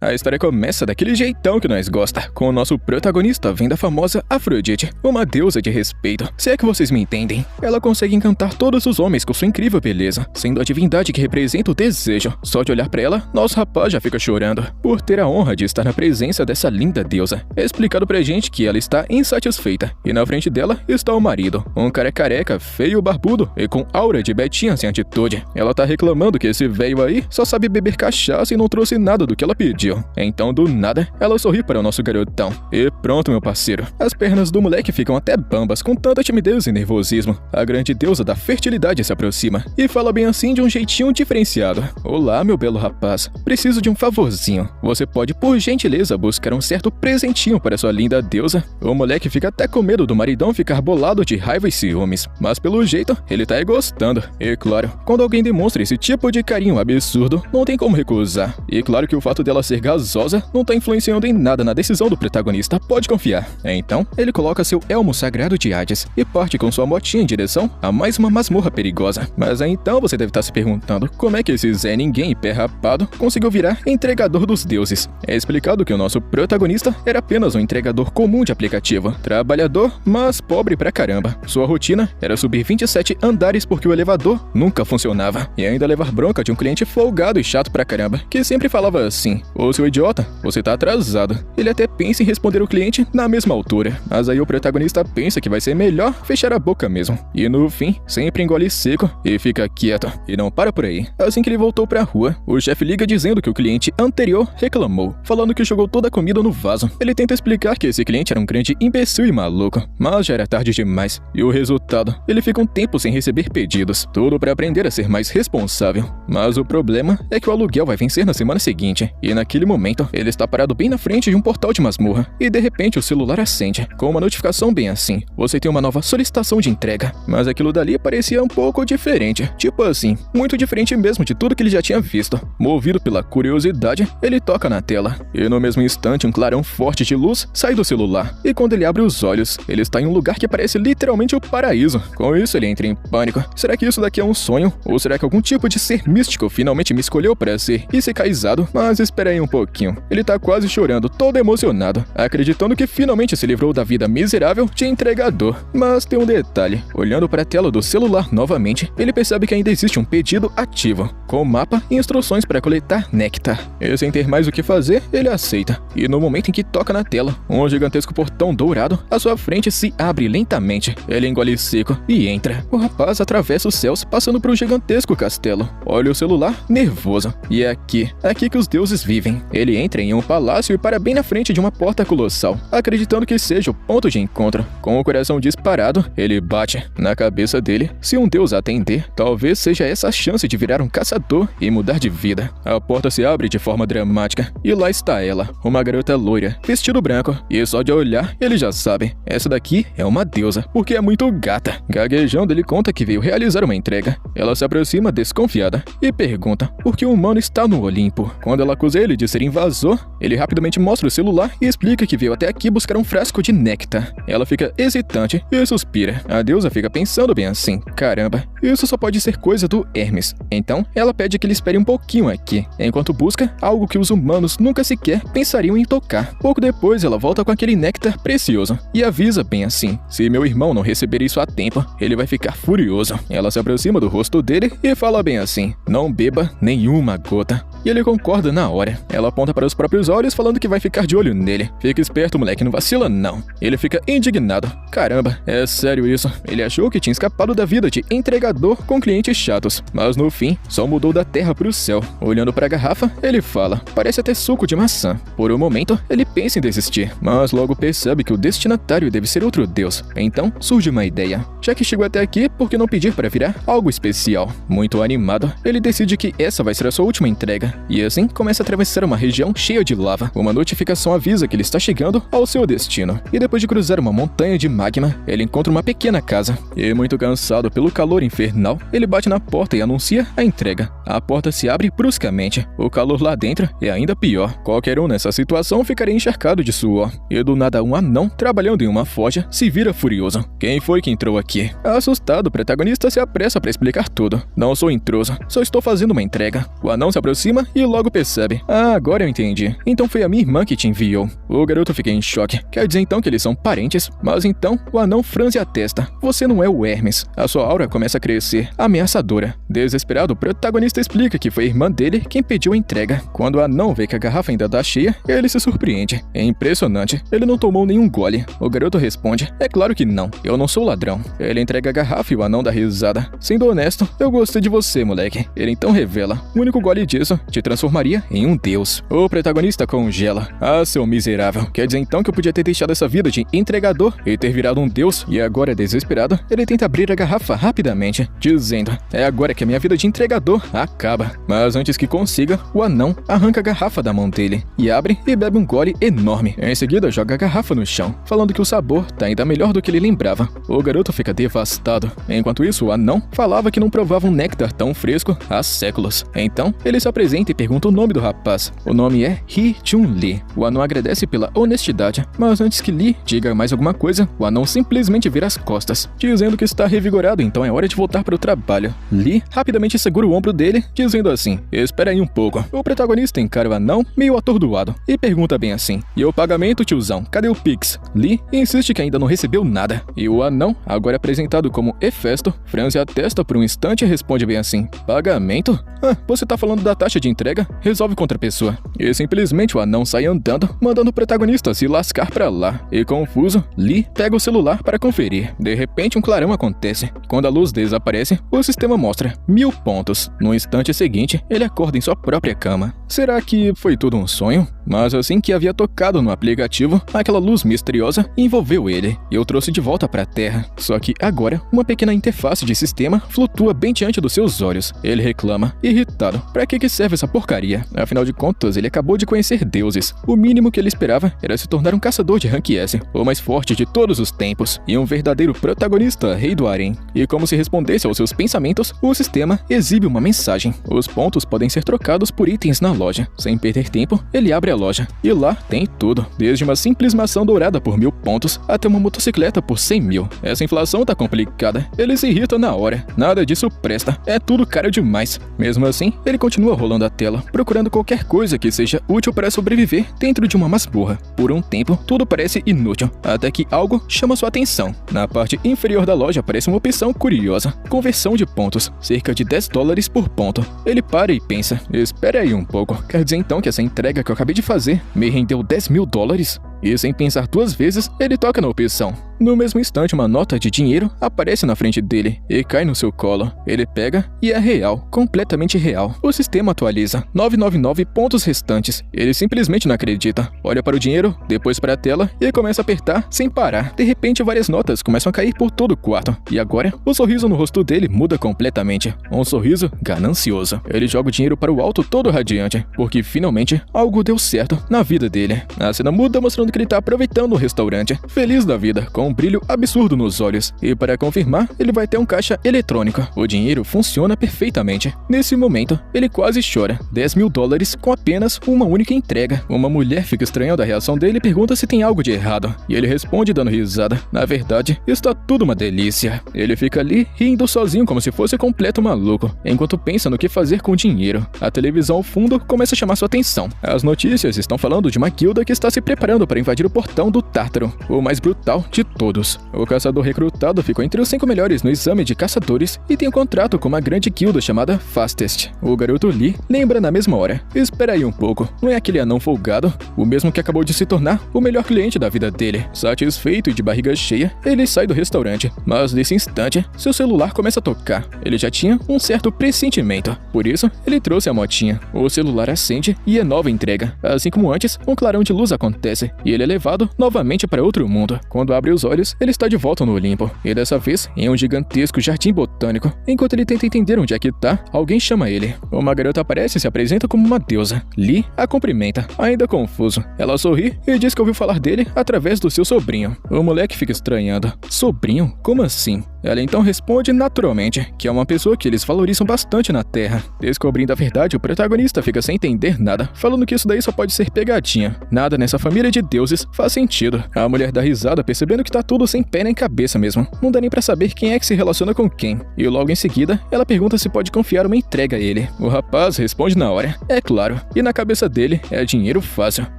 A história começa daquele jeitão que nós gosta, com o nosso protagonista vendo a famosa Afrodite, uma deusa de respeito, se é que vocês me entendem. Ela consegue encantar todos os homens com sua incrível beleza, sendo a divindade que representa o desejo. Só de olhar pra ela, nosso rapaz já fica chorando, por ter a honra de estar na presença dessa linda deusa. É explicado pra gente que ela está insatisfeita, e na frente dela está o marido, um cara careca, feio, barbudo e com aura de betinha sem atitude. Ela tá reclamando que esse velho aí só sabe beber cachaça e não trouxe nada do que ela pediu. Então, do nada, ela sorri para o nosso garotão. E pronto, meu parceiro. As pernas do moleque ficam até bambas com tanta timidez e nervosismo. A grande deusa da fertilidade se aproxima e fala bem assim de um jeitinho diferenciado. Olá, meu belo rapaz. Preciso de um favorzinho. Você pode, por gentileza, buscar um certo presentinho para sua linda deusa? O moleque fica até com medo do maridão ficar bolado de raiva e ciúmes. Mas pelo jeito, ele tá gostando. E claro, quando alguém demonstra esse tipo de carinho absurdo, não tem como recusar. E claro que o fato dela ser gasosa não tá influenciando em nada na decisão do protagonista, pode confiar. Então, ele coloca seu elmo sagrado de Hades e parte com sua motinha em direção a mais uma masmorra perigosa. Mas aí então você deve estar se perguntando como é que esse Zé Ninguém e pé rapado conseguiu virar entregador dos deuses. É explicado que o nosso protagonista era apenas um entregador comum de aplicativo, trabalhador, mas pobre pra caramba. Sua rotina era subir 27 andares porque o elevador nunca funcionava, e ainda levar bronca de um cliente folgado e chato pra caramba, que sempre falava assim: ô seu idiota, você tá atrasado. Ele até pensa em responder o cliente na mesma altura, mas aí o protagonista pensa que vai ser melhor fechar a boca mesmo. E no fim, sempre engole seco e fica quieto. E não para por aí. Assim que ele voltou pra rua, o chefe liga dizendo que o cliente anterior reclamou, falando que jogou toda a comida no vaso. Ele tenta explicar que esse cliente era um grande imbecil e maluco, mas já era tarde demais. E o resultado? Ele fica um tempo sem receber pedidos, tudo pra aprender a ser mais responsável. Mas o problema é que o aluguel vai vencer na semana seguinte, e naquele momento, ele está parado bem na frente de um portal de masmorra, e de repente o celular acende, com uma notificação bem assim: você tem uma nova solicitação de entrega. Mas aquilo dali parecia um pouco diferente, tipo assim, muito diferente mesmo de tudo que ele já tinha visto. Movido pela curiosidade, ele toca na tela, e no mesmo instante um clarão forte de luz sai do celular, e quando ele abre os olhos, ele está em um lugar que parece literalmente o paraíso. Com isso ele entra em pânico. Será que isso daqui é um sonho? Ou será que algum tipo de ser místico finalmente me escolheu para ser isecaizado? Mas espera aí um pouquinho. Ele tá quase chorando, todo emocionado, acreditando que finalmente se livrou da vida miserável de entregador. Mas tem um detalhe: olhando para a tela do celular novamente, ele percebe que ainda existe um pedido ativo, com mapa e instruções para coletar néctar. E sem ter mais o que fazer, ele aceita. E no momento em que toca na tela, um gigantesco portão dourado à sua frente se abre lentamente. Ele engole seco e entra. O rapaz atravessa os céus, passando por um gigantesco castelo. Olha o celular, nervoso. E é aqui que os deuses vivem. Ele entra em um palácio e para bem na frente de uma porta colossal, acreditando que seja o ponto de encontro. Com o coração disparado, ele bate. Na cabeça dele, se um deus atender, talvez seja essa a chance de virar um caçador e mudar de vida. A porta se abre de forma dramática, e lá está ela, uma garota loira, vestido branco, e só de olhar ele já sabe: essa daqui é uma deusa, porque é muito gata. Gaguejando, ele conta que veio realizar uma entrega. Ela se aproxima desconfiada e pergunta por que o humano está no Olimpo. Quando ela acusa ele de ser invasor, ele rapidamente mostra o celular e explica que veio até aqui buscar um frasco de néctar. Ela fica hesitante e suspira. A deusa fica pensando bem assim: caramba, isso só pode ser coisa do Hermes. Então, ela pede que ele espere um pouquinho aqui, enquanto busca algo que os humanos nunca sequer pensariam em tocar. Pouco depois, ela volta com aquele néctar precioso e avisa bem assim: se meu irmão não receber isso a tempo, ele vai ficar furioso. Ela se aproxima do rosto dele e fala bem assim: não beba nenhuma gota. E ele concorda na hora. Ela aponta para os próprios olhos, falando que vai ficar de olho nele. Fica esperto, moleque, não vacila não. Ele fica indignado. Caramba, é sério isso? Ele achou que tinha escapado da vida de entregador com clientes chatos, mas no fim, só mudou da terra pro céu. Olhando para a garrafa, ele fala: parece até suco de maçã. Por um momento, ele pensa em desistir, mas logo percebe que o destinatário deve ser outro deus. Então, surge uma ideia. Já que chegou até aqui, por que não pedir para virar algo especial? Muito animado, ele decide que essa vai ser a sua última entrega. E assim, começa a atravessar uma região cheia de lava. Uma notificação avisa que ele está chegando ao seu destino. E depois de cruzar uma montanha de magma, ele encontra uma pequena casa. E muito cansado pelo calor infernal, ele bate na porta e anuncia a entrega. A porta se abre bruscamente. O calor lá dentro é ainda pior. Qualquer um nessa situação ficaria encharcado de suor. E do nada um anão, trabalhando em uma forja, se vira furioso. Quem foi que entrou aqui? Assustado, o protagonista se apressa para explicar tudo. Não sou intruso, só estou fazendo uma entrega. O anão se aproxima e logo percebe: Ah, agora eu entendi. Então foi a minha irmã que te enviou. O garoto fica em choque. Quer dizer então que eles são parentes? Mas então o anão franze a testa. Você não é o Hermes. A sua aura começa a crescer, ameaçadora. Desesperado, o protagonista explica que foi a irmã dele quem pediu a entrega. Quando o anão vê que a garrafa ainda tá cheia, ele se surpreende. É impressionante. Ele não tomou nenhum gole. O garoto responde: é claro que não. Eu não sou ladrão. Ele entrega a garrafa e o anão dá risada. Sendo honesto, eu gostei de você, moleque. Ele então revela: o único gole disso te transformaria em um deus. O protagonista congela. Ah, seu miserável. Quer dizer então que eu podia ter deixado essa vida de entregador e ter virado um deus? E agora, desesperado, ele tenta abrir a garrafa rapidamente, dizendo: é agora que a minha vida de entregador acaba. Mas antes que consiga, o anão arranca a garrafa da mão dele e abre e bebe um gole enorme. Em seguida, joga a garrafa no chão, falando que o sabor tá ainda melhor do que ele lembrava. O garoto fica devastado. Enquanto isso, o anão falava que não provava um néctar tão fresco há séculos. Então, ele se apresenta e pergunta o nome do rapaz. O nome é Hee-Chun-Lee. O anão agradece pela honestidade, mas antes que Lee diga mais alguma coisa, o anão simplesmente vira as costas, dizendo que está revigorado, então é hora de voltar para o trabalho. Lee rapidamente segura o ombro dele, dizendo assim: espera aí um pouco. O protagonista encara o anão meio atordoado e pergunta bem assim: e o pagamento, tiozão? Cadê o Pix? Lee insiste que ainda não recebeu nada, e o anão, agora apresentado como Hefesto, franze a testa por um instante e responde bem assim: pagamento? Ah, você tá falando da taxa de entrega? Resolve com outra pessoa. E simplesmente o anão sai andando, mandando o protagonista se lascar pra lá. E confuso, Lee pega o celular para conferir. De repente um clarão acontece. Quando a luz desaparece, o sistema mostra 1000 pontos. No instante seguinte, ele acorda em sua própria cama. Será que foi tudo um sonho? Mas assim que havia tocado no aplicativo, aquela luz misteriosa envolveu ele e o trouxe de volta para a Terra. Só que agora, uma pequena interface de sistema flutua bem diante dos seus olhos. Ele reclama, irritado: pra que serve essa porcaria? Afinal de contas, ele acabou de conhecer deuses. O mínimo que ele esperava era se tornar um caçador de Rank S, o mais forte de todos os tempos, e um verdadeiro protagonista, rei do harém. E como se respondesse aos seus pensamentos, o sistema exibe uma mensagem. Os pontos podem ser trocados por itens na loja. Sem perder tempo, ele abre a loja, e lá tem tudo, desde uma simples maçã dourada por 1000 pontos até uma motocicleta por 100.000. Essa inflação tá complicada. Ele se irrita na hora. Nada disso presta. É tudo caro demais. Mesmo assim, ele continua rolando a tela, procurando qualquer coisa que seja útil para sobreviver dentro de uma masmorra. Por um tempo, tudo parece inútil, até que algo chama sua atenção. Na parte inferior da loja aparece uma opção curiosa: conversão de pontos, cerca de $10 por ponto. Ele para e pensa: espera aí um pouco. Quer dizer então que essa entrega que eu acabei de fazer me rendeu $10.000? E sem pensar duas vezes, ele toca na opção. No mesmo instante, uma nota de dinheiro aparece na frente dele e cai no seu colo. Ele pega e é real, completamente real. O sistema atualiza. 999 pontos restantes. Ele simplesmente não acredita. Olha para o dinheiro, depois para a tela e começa a apertar sem parar. De repente, várias notas começam a cair por todo o quarto. E agora, o sorriso no rosto dele muda completamente. Um sorriso ganancioso. Ele joga o dinheiro para o alto todo radiante, porque finalmente algo deu certo na vida dele. A cena muda mostrando que ele tá aproveitando o restaurante, feliz da vida, com um brilho absurdo nos olhos. E para confirmar, ele vai ter um caixa eletrônico. O dinheiro funciona perfeitamente. Nesse momento, ele quase chora. $10.000 com apenas uma única entrega. Uma mulher fica estranhando a reação dele e pergunta se tem algo de errado. E ele responde dando risada: na verdade, está tudo uma delícia. Ele fica ali, rindo sozinho como se fosse completo maluco, enquanto pensa no que fazer com o dinheiro. A televisão ao fundo começa a chamar sua atenção. As notícias estão falando de uma guilda que está se preparando para invadir o portão do Tártaro, o mais brutal de todos. O caçador recrutado ficou entre os 5 melhores no exame de caçadores e tem um contrato com uma grande guilda chamada Fastest. O garoto Lee lembra na mesma hora: espera aí um pouco, não é aquele anão folgado? O mesmo que acabou de se tornar o melhor cliente da vida dele. Satisfeito e de barriga cheia, ele sai do restaurante, mas nesse instante, seu celular começa a tocar. Ele já tinha um certo pressentimento, por isso, ele trouxe a motinha. O celular acende e é nova entrega. Assim como antes, um clarão de luz acontece e ele é levado novamente para outro mundo. Quando abre os olhos, ele está de volta no Olimpo, e dessa vez em um gigantesco jardim botânico. Enquanto ele tenta entender onde é que tá, alguém chama ele. Uma garota aparece e se apresenta como uma deusa. Lee a cumprimenta, ainda confuso. Ela sorri e diz que ouviu falar dele através do seu sobrinho. O moleque fica estranhando. Sobrinho? Como assim? Ela então responde naturalmente que é uma pessoa que eles valorizam bastante na Terra. Descobrindo a verdade, o protagonista fica sem entender nada, falando que isso daí só pode ser pegadinha. Nada nessa família de deuses faz sentido. A mulher dá risada, percebendo que tá tudo sem pé nem cabeça mesmo. Não dá nem pra saber quem é que se relaciona com quem. E logo em seguida, ela pergunta se pode confiar uma entrega a ele. O rapaz responde na hora, é claro. E na cabeça dele é dinheiro fácil.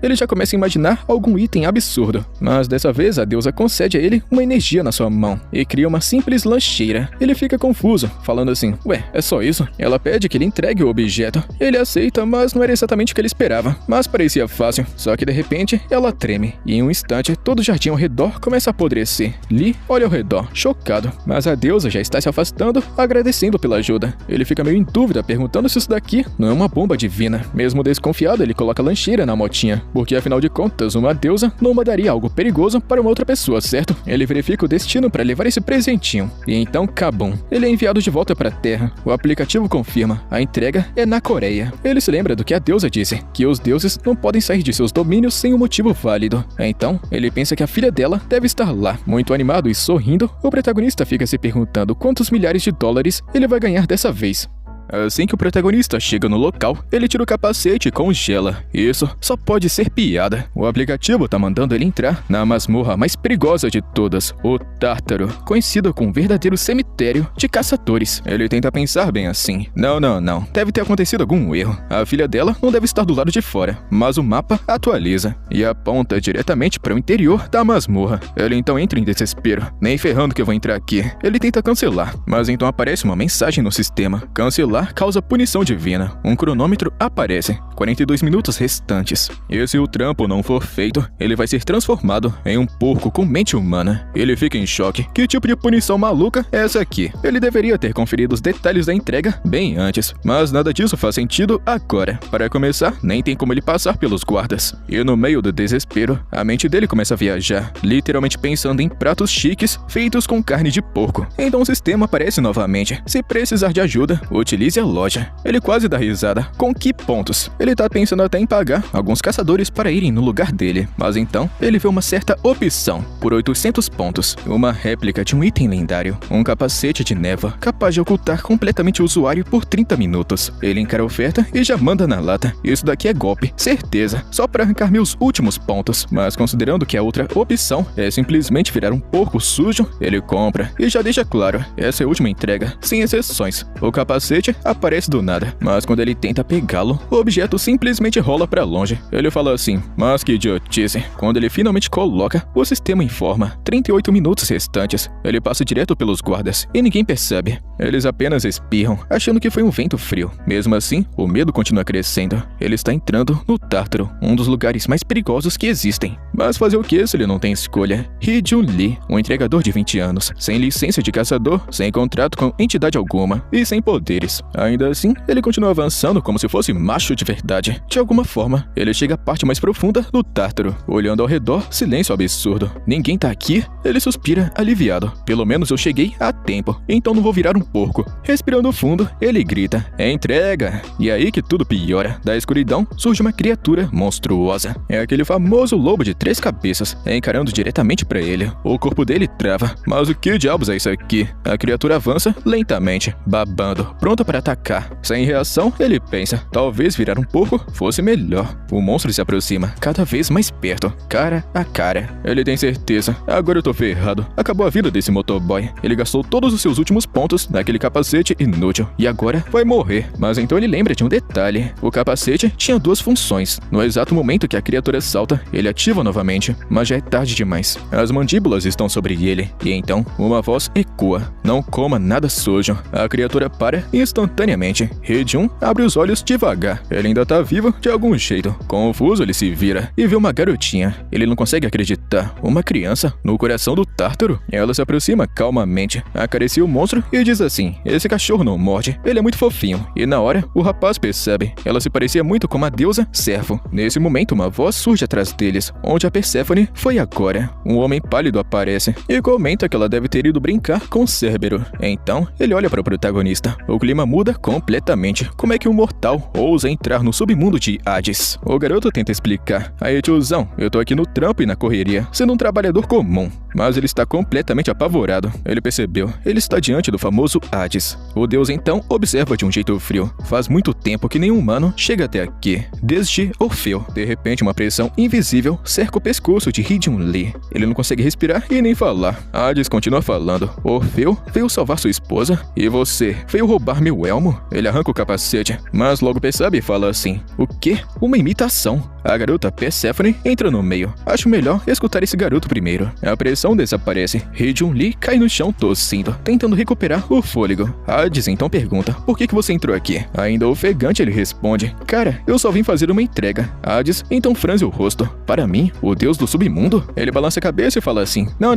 Ele já começa a imaginar algum item absurdo. Mas dessa vez a deusa concede a ele uma energia na sua mão e cria uma simples lancheira. Ele fica confuso, falando assim, ué, é só isso? Ela pede que ele entregue o objeto. Ele aceita, mas não era exatamente o que ele esperava. Mas parecia fácil. Só que de repente, ela treme. E em um instante, todo o jardim ao redor começa a apodrecer. Lee olha ao redor, chocado. Mas a deusa já está se afastando, agradecendo pela ajuda. Ele fica meio em dúvida, perguntando se isso daqui não é uma bomba divina. Mesmo desconfiado, ele coloca a lancheira na motinha. Porque afinal de contas, uma deusa não mandaria algo perigoso para uma outra pessoa, certo? Ele verifica o destino para levar esse presentinho. E então, cabum. Ele é enviado de volta para a Terra. O aplicativo confirma. A entrega é na Coreia. Ele se lembra do que a deusa disse, que os deuses não podem sair de seus domínios sem um motivo válido. Então, ele pensa que a filha dela deve estar lá. Muito animado e sorrindo, o protagonista fica se perguntando quantos milhares de dólares ele vai ganhar dessa vez. Assim que o protagonista chega no local, ele tira o capacete e congela. Isso só pode ser piada. O aplicativo tá mandando ele entrar na masmorra mais perigosa de todas, o Tártaro, conhecido como um verdadeiro cemitério de caçadores. Ele tenta pensar bem assim. Não. Deve ter acontecido algum erro. A filha dela não deve estar do lado de fora, mas o mapa atualiza e aponta diretamente para o interior da masmorra. Ele então entra em desespero. Nem ferrando que eu vou entrar aqui. Ele tenta cancelar, mas então aparece uma mensagem no sistema. Cancelar causa punição divina. Um cronômetro aparece. 42 minutos restantes. E se o trampo não for feito, ele vai ser transformado em um porco com mente humana. Ele fica em choque. Que tipo de punição maluca é essa aqui? Ele deveria ter conferido os detalhes da entrega bem antes, mas nada disso faz sentido agora. Para começar, nem tem como ele passar pelos guardas. E no meio do desespero, a mente dele começa a viajar, literalmente pensando em pratos chiques feitos com carne de porco. Então o sistema aparece novamente. Se precisar de ajuda, utilize a loja. Ele quase dá risada. Com que pontos? Ele tá pensando até em pagar alguns caçadores para irem no lugar dele. Mas então, ele vê uma certa opção. Por 800 pontos. Uma réplica de um item lendário. Um capacete de névoa, capaz de ocultar completamente o usuário por 30 minutos. Ele encara a oferta e já manda na lata. Isso daqui é golpe. Certeza. Só para arrancar meus últimos pontos. Mas considerando que a outra opção é simplesmente virar um porco sujo, ele compra. E já deixa claro, essa é a última entrega. Sem exceções. O capacete aparece do nada, mas quando ele tenta pegá-lo, o objeto simplesmente rola pra longe. Ele fala assim, mas que idiotice. Quando ele finalmente coloca, o sistema informa 38 minutos restantes. Ele passa direto pelos guardas e ninguém percebe. Eles apenas espirram, achando que foi um vento frio. Mesmo assim, o medo continua crescendo. Ele está entrando no Tártaro, um dos lugares mais perigosos que existem. Mas fazer o que se ele não tem escolha? Hee-jun Lee, um entregador de 20 anos, sem licença de caçador, sem contrato com entidade alguma e sem poderes. Ainda assim, ele continua avançando como se fosse macho de verdade. De alguma forma, ele chega à parte mais profunda do Tártaro. Olhando ao redor, silêncio absurdo. Ninguém tá aqui? Ele suspira, aliviado. Pelo menos eu cheguei a tempo, então não vou virar um porco. Respirando fundo, ele grita, entrega! E aí que tudo piora. Da escuridão, surge uma criatura monstruosa. É aquele famoso lobo de 3 cabeças, encarando diretamente pra ele. O corpo dele trava. Mas o que diabos é isso aqui? A criatura avança lentamente, babando, pronta para atacar. Sem reação, ele pensa, talvez virar um porco fosse melhor. O monstro se aproxima, cada vez mais perto, cara a cara. Ele tem certeza, agora eu tô ferrado. Acabou a vida desse motoboy. Ele gastou todos os seus últimos pontos naquele capacete inútil, e agora vai morrer. Mas então ele lembra de um detalhe. O capacete tinha 2 funções. No exato momento que a criatura salta, ele ativa novamente, mas já é tarde demais. As mandíbulas estão sobre ele, e então uma voz ecoa, não coma nada sujo. A criatura para instantaneamente. Hee-jun abre os olhos devagar. Ele ainda tá vivo de algum jeito. Confuso, ele se vira e vê uma garotinha. Ele não consegue acreditar. Uma criança no coração do Tártaro. Ela se aproxima calmamente, acaricia o monstro e diz assim, esse cachorro não morde, ele é muito fofinho. E na hora, o rapaz percebe. Ela se parecia muito com a deusa Servo. Nesse momento, uma voz surge atrás deles, onde a Perséfone foi agora. Um homem pálido aparece e comenta que ela deve ter ido brincar com Cérbero. Então, ele olha para o protagonista. O clima muda muda completamente. Como é que um mortal ousa entrar no submundo de Hades? O garoto tenta explicar. Aí, tiozão, eu tô aqui no trampo e na correria, sendo um trabalhador comum. Mas ele está completamente apavorado. Ele percebeu, ele está diante do famoso Hades. O deus então observa de um jeito frio. Faz muito tempo que nenhum humano chega até aqui, desde Orfeu. De repente, uma pressão invisível cerca o pescoço de Hee-Jun-Lee. Ele não consegue respirar e nem falar. Hades continua falando. Orfeu veio salvar sua esposa e você veio roubar meu elmo? Ele arranca o capacete, mas logo percebe e fala assim: o quê? Uma imitação. A garota Perséfone entra no meio. Acho melhor escutar esse garoto primeiro. A pressão desaparece. Hee-Jun-Lee cai no chão tossindo, tentando recuperar o fôlego. Hades então pergunta: por que você entrou aqui? Ainda ofegante, ele responde: cara, eu só vim fazer uma entrega. Hades então franze o rosto. Para mim, o deus do submundo? Ele balança a cabeça e fala assim: não.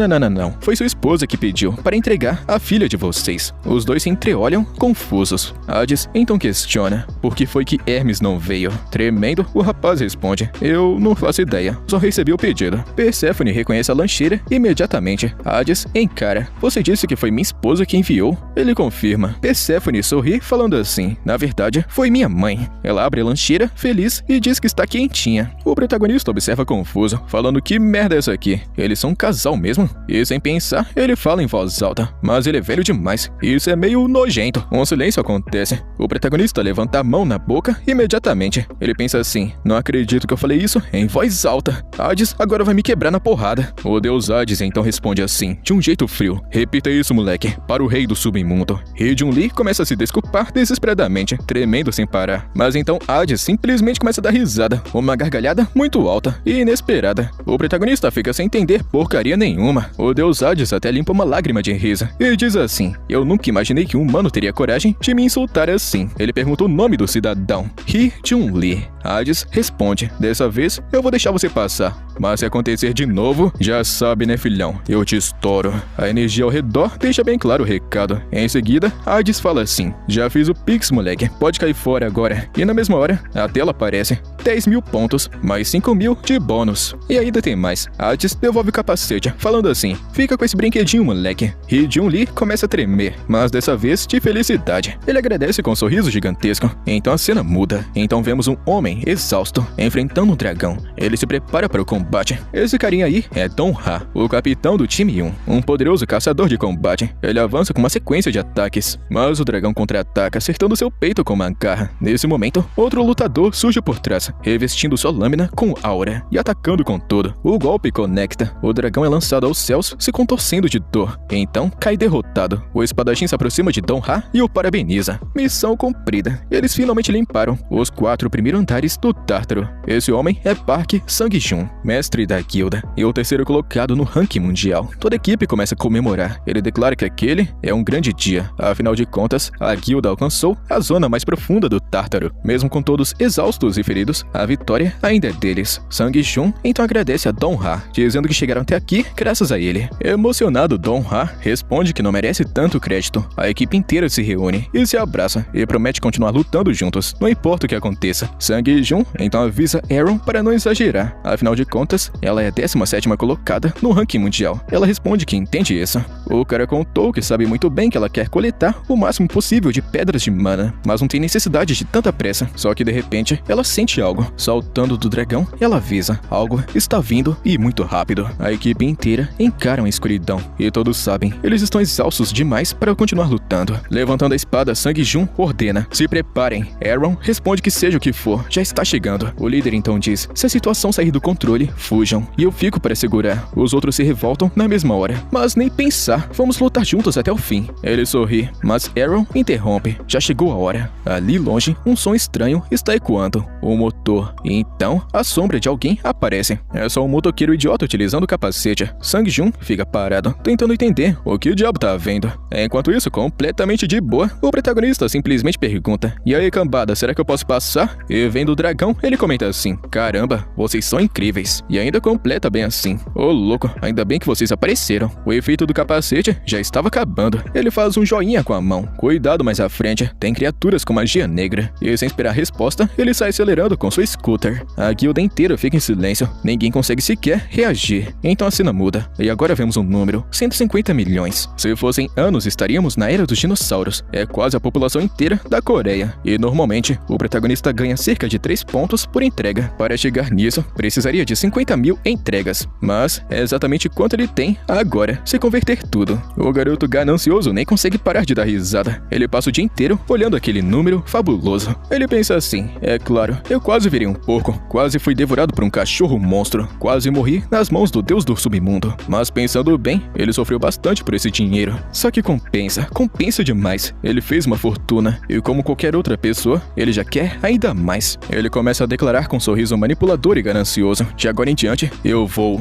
Foi sua esposa que pediu para entregar a filha de vocês. Os dois se entreolham, confusos. Hades então questiona: por que foi que Hermes não veio? Tremendo, o rapaz responde: eu não faço ideia, só recebi o pedido. Perséfone reconhece a lancheira imediatamente. Hades encara: você disse que foi minha esposa que enviou? Ele confirma. Perséfone sorri, falando assim: na verdade, foi minha mãe. Ela abre a lancheira, feliz, e diz que está quentinha. O protagonista observa confuso, falando: que merda é essa aqui? Eles são um casal mesmo? E sem pensar, ele fala em voz alta: mas ele é velho demais, isso é meio nojento. Um silêncio acontece. O protagonista levanta a mão na boca imediatamente. Ele pensa assim: não acredito que eu falei isso em voz alta. Hades agora vai me quebrar na porrada. O deus Hades então responde assim, de um jeito frio: repita isso, moleque, para o rei do submundo. Hee-Jun-Lee começa a se desculpar desesperadamente, tremendo sem parar. Mas então Hades simplesmente começa a dar risada, uma gargalhada muito alta e inesperada. O protagonista fica sem entender porcaria nenhuma. O deus Hades até limpa uma lágrima de riso e diz assim: eu nunca imaginei que um humano teria coragem de me insultar assim. Ele pergunta o nome do cidadão: Hee-Jun-Lee. Hades responde: dessa vez eu vou deixar você passar, mas se acontecer de novo, já sabe, né, filhão, eu te estouro. A energia ao redor deixa bem claro o recado. Em seguida, Hades fala assim: já fiz o Pix, moleque, pode cair fora agora. E na mesma hora, a tela aparece: 10.000 pontos, mais 5.000 de bônus. E ainda tem mais. Hades devolve o capacete, falando assim: fica com esse brinquedinho, moleque. Hee-Jun-Lee começa a tremer, mas dessa vez de felicidade. Ele agradece com um sorriso gigantesco. Então a cena muda. Então vemos um homem exausto enfrentando um dragão. Ele se prepara para o combate. Esse carinha aí é Dong-Ha, o capitão do time 1, um poderoso caçador de combate. Ele avança com uma sequência de ataques, mas o dragão contra-ataca, acertando seu peito com uma garra. Nesse momento, outro lutador surge por trás, revestindo sua lâmina com aura e atacando com tudo. O golpe conecta. O dragão é lançado aos céus, se contorcendo de dor. Então, cai derrotado. O espadachim se aproxima de Dong-Ha e o parabeniza. Missão cumprida. Eles finalmente limparam os 4 primeiros andares do Tártaro. Esse homem é Park Sang-jun, mestre da guilda e o terceiro colocado no ranking mundial. Toda a equipe começa a comemorar. Ele declara que aquele é um grande dia. Afinal de contas, a guilda alcançou a zona mais profunda do Tártaro. Mesmo com todos exaustos e feridos, a vitória ainda é deles. Sang-jun então agradece a Dong-Ha, dizendo que chegaram até aqui graças a ele. Emocionado, Dong-Ha responde que não merece tanto crédito. A equipe inteira se reúne e se abraça e promete continuar lutando juntos, não importa o que aconteça. Sang-jun então avisa Aaron para não exagerar. Afinal de contas, ela é a 17ª colocada no ranking mundial. Ela responde que entende isso. O cara contou que sabe muito bem que ela quer coletar o máximo possível de pedras de mana, mas não tem necessidade de tanta pressa. Só que de repente, ela sente algo. Saltando do dragão, ela avisa: algo está vindo e muito rápido. A equipe inteira encara a escuridão e todos sabem, eles estão exaustos demais para continuar lutando. Levantando a espada, Sang-jun ordena: se preparem. Aaron responde que seja o que for, já está chegando. O líder então diz: se a situação sair do controle, fujam, e eu fico para segurar. Os outros se revoltam na mesma hora. Mas nem pensar, vamos lutar juntos até o fim. Ele sorri, mas Aaron interrompe: já chegou a hora. Ali longe, um som estranho está ecoando. O motor. E então, a sombra de alguém aparece. É só um motoqueiro idiota utilizando o capacete. Sang-jun fica parado, tentando entender o que o diabo tá vendo. Enquanto isso, completamente de boa, o protagonista simplesmente pergunta: e aí, cambada, será que eu posso passar? E vendo o dragão, ele comenta assim: caramba, vocês são incríveis. E ainda completa bem assim: ô louco, ainda bem que vocês apareceram. O efeito do capacete capacete já estava acabando. Ele faz um joinha com a mão. Cuidado mais à frente, tem criaturas com magia negra. E sem esperar a resposta, ele sai acelerando com sua scooter. A guilda inteira fica em silêncio, ninguém consegue sequer reagir. Então a cena muda, e agora vemos um número, 150 milhões. Se fossem anos, estaríamos na era dos dinossauros. É quase a população inteira da Coreia. E normalmente, o protagonista ganha cerca de 3 pontos por entrega. Para chegar nisso, precisaria de 50 mil entregas. Mas é exatamente quanto ele tem agora, se converter tudo. O garoto ganancioso nem consegue parar de dar risada. Ele passa o dia inteiro olhando aquele número fabuloso. Ele pensa assim, é claro, eu quase virei um porco, quase fui devorado por um cachorro monstro, quase morri nas mãos do deus do submundo. Mas pensando bem, ele sofreu bastante por esse dinheiro. Só que compensa demais. Ele fez uma fortuna, e como qualquer outra pessoa, ele já quer ainda mais. Ele começa a declarar com um sorriso manipulador e ganancioso, de agora em diante, eu vou...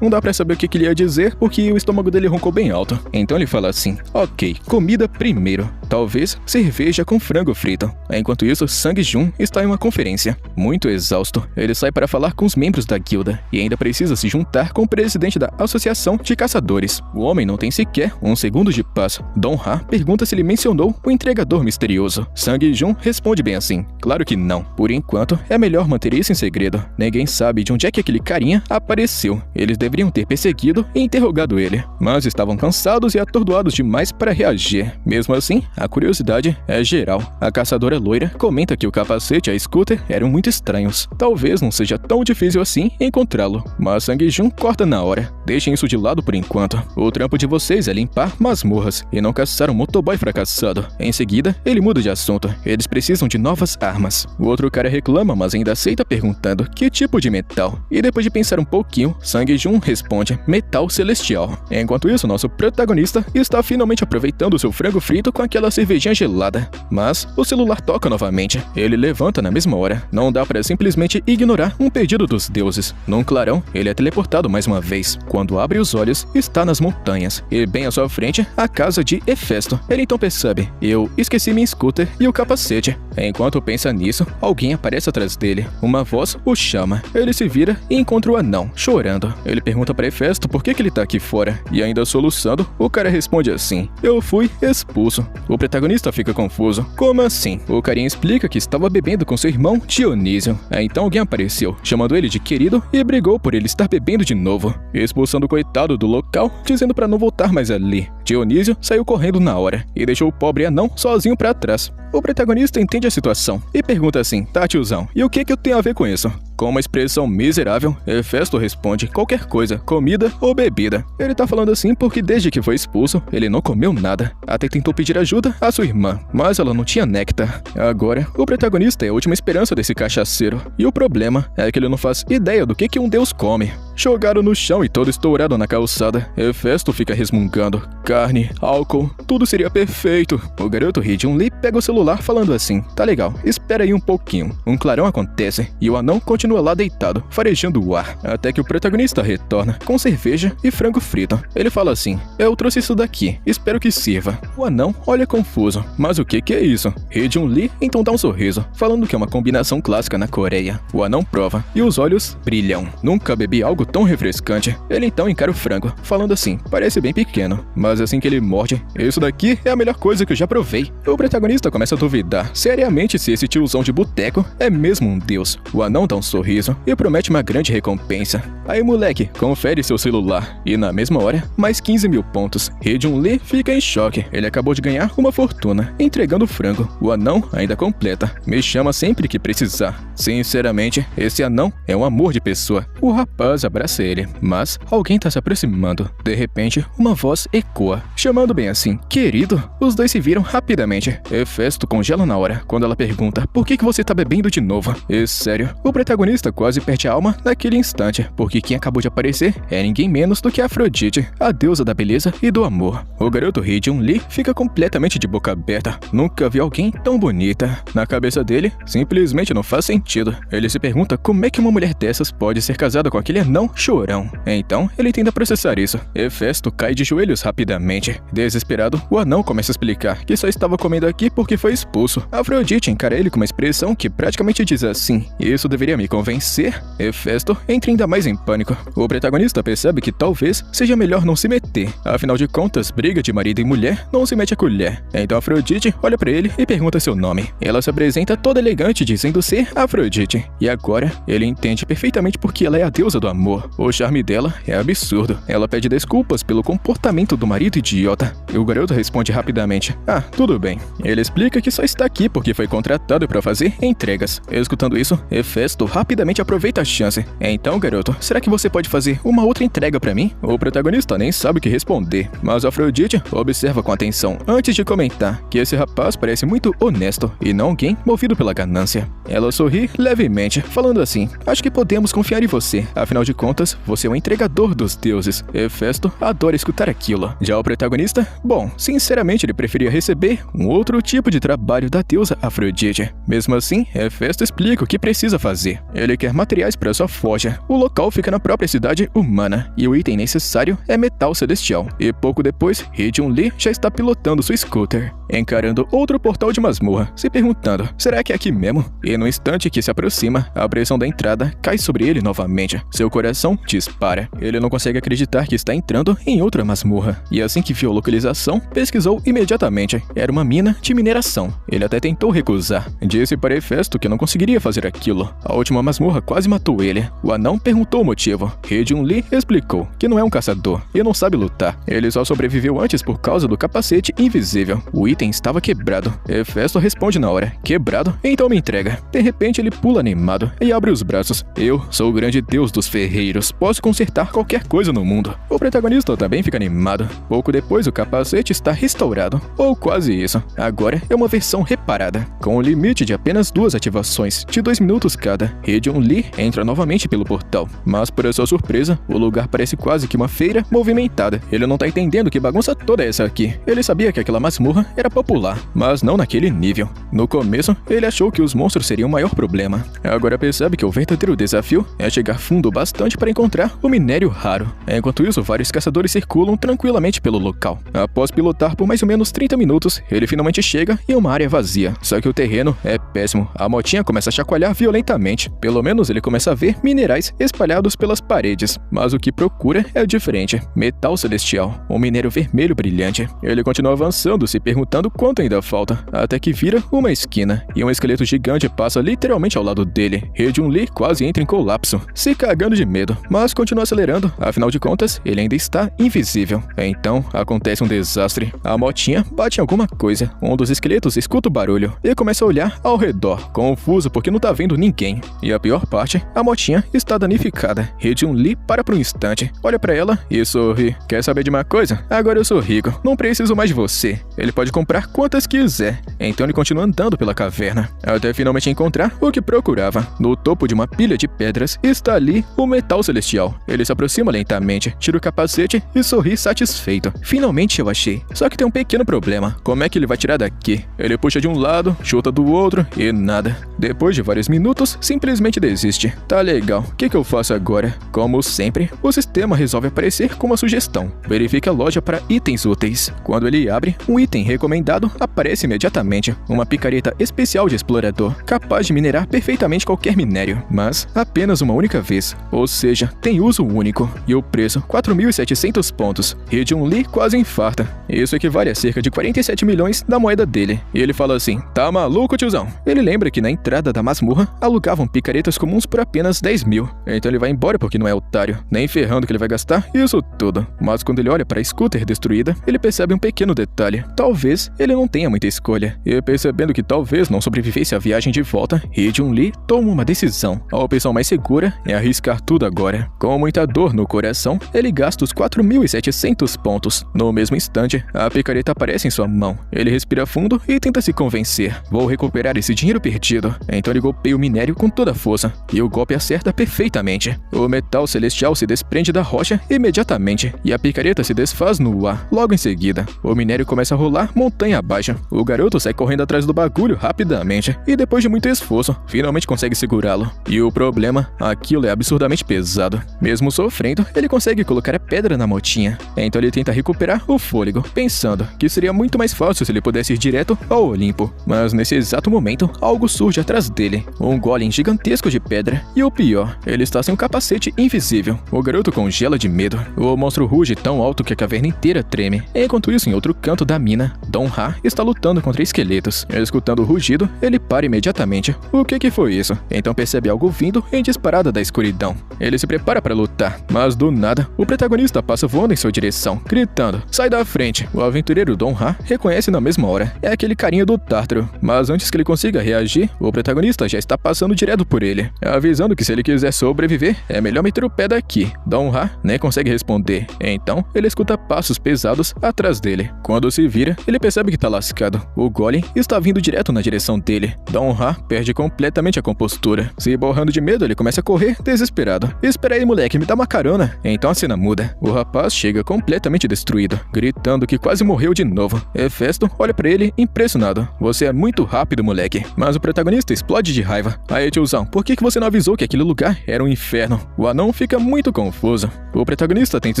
não dá pra saber o que ele ia dizer, porque o estômago dele roncou bem alto. Então ele fala assim, ok, comida primeiro, talvez cerveja com frango frito. Enquanto isso, Sang-jun está em uma conferência. Muito exausto, ele sai para falar com os membros da guilda, e ainda precisa se juntar com o presidente da Associação de Caçadores. O homem não tem sequer um segundo de paz. Dong-ha pergunta se ele mencionou o entregador misterioso. Sang-jun responde bem assim, claro que não. Por enquanto, é melhor manter isso em segredo. Ninguém sabe de onde é que aquele carinha apareceu. Eles deveriam ter perseguido e interrogado ele, mas estavam cansados e atordoados demais para reagir. Mesmo assim, a curiosidade é geral. A caçadora loira comenta que o capacete e a scooter eram muito estranhos. Talvez não seja tão difícil assim encontrá-lo, mas Sang-jun corta na hora. Deixem isso de lado por enquanto. O trampo de vocês é limpar masmorras e não caçar um motoboy fracassado. Em seguida, ele muda de assunto. Eles precisam de novas armas. O outro cara reclama, mas ainda aceita perguntando que tipo de metal. E depois de pensar um pouquinho, Sang-jun responde metal celestial. Enquanto isso, nosso protagonista está finalmente aproveitando seu frango frito com aquela cervejinha gelada. Mas o celular toca novamente. Ele levanta na mesma hora. Não dá para simplesmente ignorar um pedido dos deuses. Num clarão, ele é teleportado mais uma vez. Quando abre os olhos, está nas montanhas. E bem à sua frente, a casa de Hefesto. Ele então percebe, eu esqueci minha scooter e o capacete. Enquanto pensa nisso, alguém aparece atrás dele. Uma voz o chama. Ele se vira e encontra o anão, chorando. Ele pergunta para Hefesto por que ele tá aqui fora. E ainda soluçando, o cara responde assim, eu fui expulso. O protagonista fica confuso. Como assim? O carinha explica que estava bebendo com seu irmão Dionísio. Então alguém apareceu, chamando ele de querido e brigou por ele estar bebendo de novo, expulsando o coitado do local, dizendo para não voltar mais ali. Dionísio saiu correndo na hora e deixou o pobre anão sozinho para trás. O protagonista entende a situação e pergunta assim, tá tiozão, e o que eu tenho a ver com isso? Com uma expressão miserável, Hefesto responde qualquer coisa, comida ou bebida. Ele tá falando assim porque desde que foi expulso, ele não comeu nada. Até tentou pedir ajuda à sua irmã, mas ela não tinha néctar. Agora, o protagonista é a última esperança desse cachaceiro. E o problema é que ele não faz ideia do que um deus come. Jogado no chão e todo estourado na calçada, Hefesto fica resmungando. Carne, álcool, tudo seria perfeito. O garoto Hee-jun-lee pega o celular falando assim, tá legal, espera aí um pouquinho. Um clarão acontece e o anão continua lá deitado, farejando o ar, até que o protagonista retorna com cerveja e frango frito. Ele fala assim, eu trouxe isso daqui, espero que sirva. O anão olha confuso, mas o que é isso? Hee-jun-lee então dá um sorriso, falando que é uma combinação clássica na Coreia. O anão prova e os olhos brilham. Nunca bebi algo tão refrescante. Ele então encara o frango, falando assim, parece bem pequeno, mas assim que ele morde, isso daqui é a melhor coisa que eu já provei. O protagonista começa a duvidar seriamente se esse tiozão de boteco é mesmo um deus. O anão dá um sorriso e promete uma grande recompensa. Aí moleque, confere seu celular. E na mesma hora, mais 15 mil pontos. Hee-jun-lee fica em choque. Ele acabou de ganhar uma fortuna, entregando o frango. O anão ainda completa. Me chama sempre que precisar. Sinceramente, esse anão é um amor de pessoa. O rapaz abraça ele, mas alguém tá se aproximando. De repente, uma voz ecoa, chamando bem assim, querido. Os dois se viram rapidamente. Hefesto congela na hora, quando ela pergunta, por que você tá bebendo de novo? E sério, o protagonista quase perde a alma naquele instante, porque quem acabou de aparecer é ninguém menos do que Afrodite, a deusa da beleza e do amor. O garoto Hee-jun-lee fica completamente de boca aberta. Nunca vi alguém tão bonita. Na cabeça dele, simplesmente não faz sentido. Ele se pergunta como é que uma mulher dessas pode ser casada com aquele anão chorão. Então, ele tenta processar isso. Hefesto cai de joelhos rapidamente. Desesperado, o anão começa a explicar que só estava comendo aqui porque foi expulso. Afrodite encara ele com uma expressão que praticamente diz assim, isso deveria me convencer? Hefesto entra ainda mais em pânico. O protagonista percebe que talvez seja melhor não se meter. Afinal de contas, briga de marido e mulher não se mete a colher. Então Afrodite olha pra ele e pergunta seu nome. Ela se apresenta toda elegante dizendo ser Afrodite. E agora ele entende perfeitamente porque ela é a deusa do amor. O charme dela é absurdo. Ela pede desculpas pelo comportamento do marido idiota. E o garoto responde rapidamente: ah, tudo bem. Ele explica que só está aqui porque foi contratado para fazer entregas. Escutando isso, Hefesto rapidamente aproveita a chance. Então, garoto, será que você pode fazer uma outra entrega pra mim? O protagonista nem sabe o que responder, mas Afrodite observa com atenção antes de comentar que esse rapaz parece muito honesto e não alguém movido pela ganância. Ela sorri levemente, falando assim: acho que podemos confiar em você, afinal de contas, você é o entregador dos deuses. Hefesto adora escutar aquilo. Já o protagonista, bom, sinceramente ele preferia receber um outro tipo de trabalho da deusa Afrodite. Mesmo assim, Hefesto explica o que precisa fazer. Ele quer materiais para sua forja. O local fica na própria cidade humana e o item necessário é metal celestial. E pouco depois, Hee-Jun-Lee já está pilotando sua scooter, encarando outro portal de masmorra, se perguntando: será que é aqui mesmo? E no instante que se aproxima, a pressão da entrada cai sobre ele novamente. Seu coração dispara. Ele não consegue acreditar que está entrando em outra masmorra. E assim que viu a localização, pesquisou imediatamente. Era uma mina de mineração. Ele até tentou recusar. Disse para Hefesto que não conseguiria fazer aquilo. A última masmorra quase matou ele. O anão perguntou o motivo. Hee-Jun-Lee explicou que não é um caçador e não sabe lutar. Ele só sobreviveu antes por causa do capacete invisível. O item estava quebrado. Hefesto responde na hora: quebrado? Então me entrega. De repente ele pula animado e abre os braços. Eu sou o grande deus dos ferreiros. Posso consertar qualquer coisa no mundo. O protagonista também fica animado. Pouco depois o capacete está restaurado. Ou quase isso. Agora é uma versão reparada, com um limite de apenas 2 ativações, de 2 minutos cada. Hee-Jun-Lee entra novamente pelo portal. Mas para sua surpresa, o lugar parece quase que uma feira movimentada. Ele não tá entendendo que bagunça toda essa aqui. Ele sabia que aquela masmorra era popular, mas não naquele nível. No começo, ele achou que os monstros seriam o maior problema. Agora percebe que o verdadeiro desafio é chegar fundo bastante para encontrar o minério raro. Enquanto isso, vários caçadores circulam tranquilamente pelo local. Após pilotar por mais ou menos 30 minutos, ele finalmente chega em uma área vazia. Só que o terreno é péssimo. A motinha começa a chacoalhar violentamente. Pelo menos ele começa a ver minerais espalhados pelas paredes. Mas o que procura é diferente. Metal celestial. Um minério vermelho brilhante. Ele continua avançando, se perguntando quanto ainda falta. Até que vira uma esquina. E um esqueleto gigante passa literalmente ao lado dele. Hee-Jun-Lee quase entra em colapso, se cagando de medo. Mas continua acelerando. Afinal de contas, ele ainda está invisível. Então, acontece um desastre. A motinha bate em alguma coisa. Um dos esqueletos escuta o barulho e começa a olhar ao redor, confuso porque não tá vendo ninguém. E a pior parte, a motinha está danificada. Hee-Jun-Lee para por um instante, olha pra ela e sorri. Quer saber de uma coisa? Agora eu sou rico, não preciso mais de você. Ele pode comprar quantas quiser. Então ele continua andando pela caverna, até finalmente encontrar o que procurava. No topo de uma pilha de pedras está ali o metal celestial. Ele se aproxima lentamente, tira o capacete e sorri satisfeito. Finalmente eu achei. Só que tem um pequeno problema. Como é que ele vai tirar daqui? Ele puxa de um lado, chuta do outro e nada. Depois de vários minutos, simplesmente desiste. Tá legal, o que eu faço agora? Como sempre, o sistema resolve aparecer com uma sugestão. Verifique a loja para itens úteis. Quando ele abre, um item recomendado aparece imediatamente. Uma picareta especial de explorador, capaz de minerar perfeitamente qualquer minério, mas apenas uma única vez. Ou seja, tem uso único. E o preço, 4.700 pontos. Hee-Jun-Lee quase infarta. Isso equivale a cerca de 47 milhões da moeda dele. E ele fala assim: tá maluco, tiozão? Ele lembra que na entrada da masmorra alugavam picaretas comuns por apenas 10 mil. Então ele vai embora porque não é otário, nem ferrando que ele vai gastar isso tudo. Mas quando ele olha para a scooter destruída, ele percebe um pequeno detalhe. Talvez ele não tenha muita escolha. E percebendo que talvez não sobrevivesse à viagem de volta, Hee-Jun-Lee toma uma decisão. A opção mais segura é arriscar tudo agora. Com muita dor no coração, ele gasta os 4.700 pontos. No mesmo instante, a picareta aparece em sua mão. Ele respira fundo e tenta se convencer. Vou recuperar esse dinheiro perdido. Então ele golpeia o minério com toda a força. E o golpe acerta perfeitamente. O metal celestial se desprende da rocha imediatamente. E a picareta se desfaz no ar. Logo em seguida, o minério começa a rolar montanha abaixo. O garoto sai correndo atrás do bagulho rapidamente. E depois de muito esforço, finalmente consegue segurá-lo. E o problema, aquilo é absurdamente pesado. Mesmo sofrendo, ele consegue colocar a pedra na motinha. Então ele tenta recuperar o fôlego, pensando que seria muito mais fácil se ele pudesse ir direto ao Olimpo. Mas nesse exato momento, algo surge atrás dele. Um golem gigantesco de pedra. E o pior, ele está sem o capacete capacete invisível. O garoto congela de medo. O monstro ruge tão alto que a caverna inteira treme. Enquanto isso, em outro canto da mina, Dong-Ha está lutando contra esqueletos. Escutando o rugido, ele para imediatamente. O que foi isso? Então percebe algo vindo em disparada da escuridão. Ele se prepara para lutar, mas do nada, o protagonista passa voando em sua direção, gritando: sai da frente! O aventureiro Dong-Ha reconhece na mesma hora. É aquele carinha do Tártaro. Mas antes que ele consiga reagir, o protagonista já está passando direto por ele, avisando que se ele quiser sobreviver, é melhor meter o pé daqui. Dong-Ha nem consegue responder. Então, ele escuta passos pesados atrás dele. Quando se vira, ele percebe que tá lascado. O Golem está vindo direto na direção dele. Dong-Ha perde completamente a compostura. Se borrando de medo, ele começa a correr desesperado. Espera aí, moleque, me dá uma carona. Então a cena muda. O rapaz chega completamente destruído, gritando que quase morreu de novo. Hefesto olha pra ele impressionado. Você é muito rápido, moleque. Mas o protagonista explode de raiva. Aí, tiozão, por que você não avisou que aquele lugar era um inferno? O anão fica muito confuso. O protagonista tenta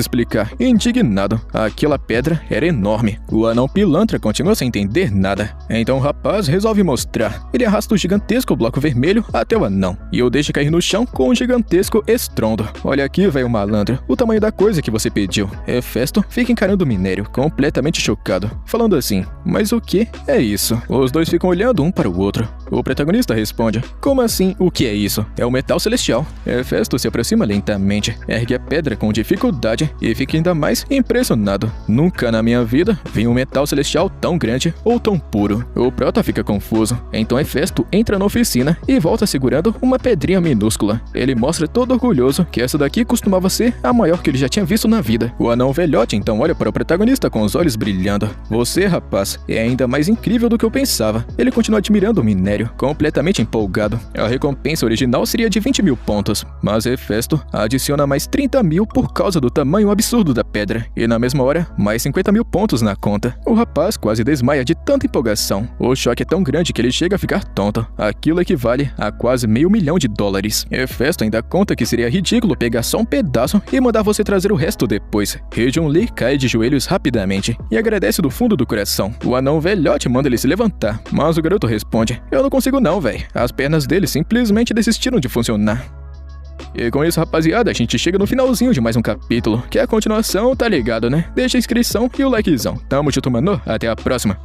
explicar, indignado. Aquela pedra era enorme. O anão pilantra continua sem entender nada. Então o rapaz resolve mostrar. Ele arrasta o gigantesco bloco vermelho até o anão e o deixa cair no chão com um gigantesco estrondo. Olha aqui, velho malandro, o tamanho da coisa que você pediu. Hefesto fica encarando o minério, completamente chocado, falando assim: mas o que é isso? Os dois ficam olhando um para o outro. O protagonista responde: como assim, o que é isso? É o metal celestial. Hefesto se aproxima lentamente, ergue a pedra com dificuldade e fica ainda mais impressionado. Nunca na minha vida vi um metal celestial tão grande ou tão puro. O prota fica confuso. Então Hefesto entra na oficina e volta segurando uma pedrinha minúscula. Ele mostra todo orgulhoso que essa daqui costumava ser a maior que ele já tinha visto na vida. O anão velhote então olha para o protagonista com os olhos brilhando. Você, rapaz, é ainda mais incrível do que eu pensava. Ele continua admirando o minério, completamente empolgado. A recompensa original seria de 20 mil pontos, mas Hefesto adiciona mais 30 mil por causa do tamanho absurdo da pedra. E na mesma hora, mais 50 mil pontos na conta. O rapaz quase desmaia de tanta empolgação. O choque é tão grande que ele chega a ficar tonto. Aquilo equivale a quase $500 mil. Hefesto ainda conta que seria ridículo pegar só um pedaço e mandar você trazer o resto depois. Hee-Jun-Lee cai de joelhos rapidamente e agradece do fundo do coração. O anão velhote manda ele se levantar, mas o garoto responde: eu não consigo não, véi. As pernas dele simplesmente desistiram de funcionar. E com isso, rapaziada, a gente chega no finalzinho de mais um capítulo, que é a continuação, tá ligado, né? Deixa a inscrição e o likezão. Tamo junto, mano. Até a próxima.